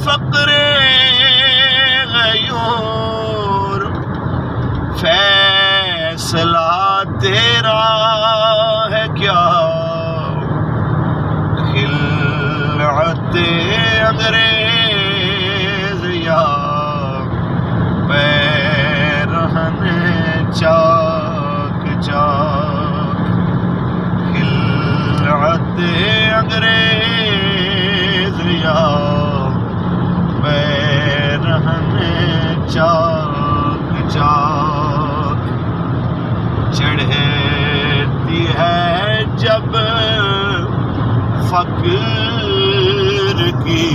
فقر غیور فیصلہ تیرا ہے کیا خلعت انگریز یا پیرہن چاک چاک خلعت انگریز یا پیرہن چاک چاک چڑھتی ہے جب فقر کی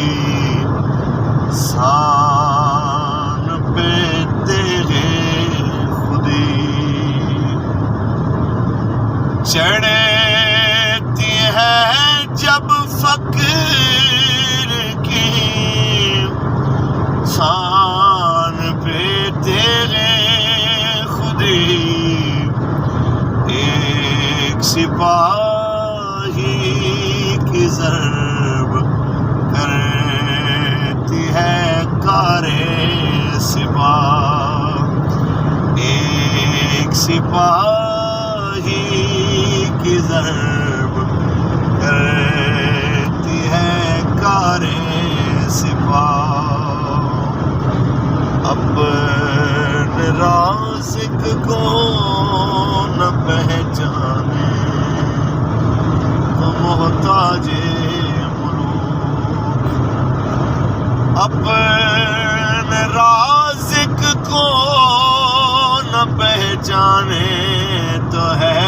سان پہ تیرے خودی چڑھتی ہے جب فقر کی سان پہ تیرے خودی ایک سپاہی کی ضرب کرتی ہے کار سپاہ ایک سپاہی کی ضرب کرتی ہے کار سپاہ اپنے رازق کو نہ پہچانے تو محتاج ملوک اپنے رازق کو نہ پہچانے تو ہے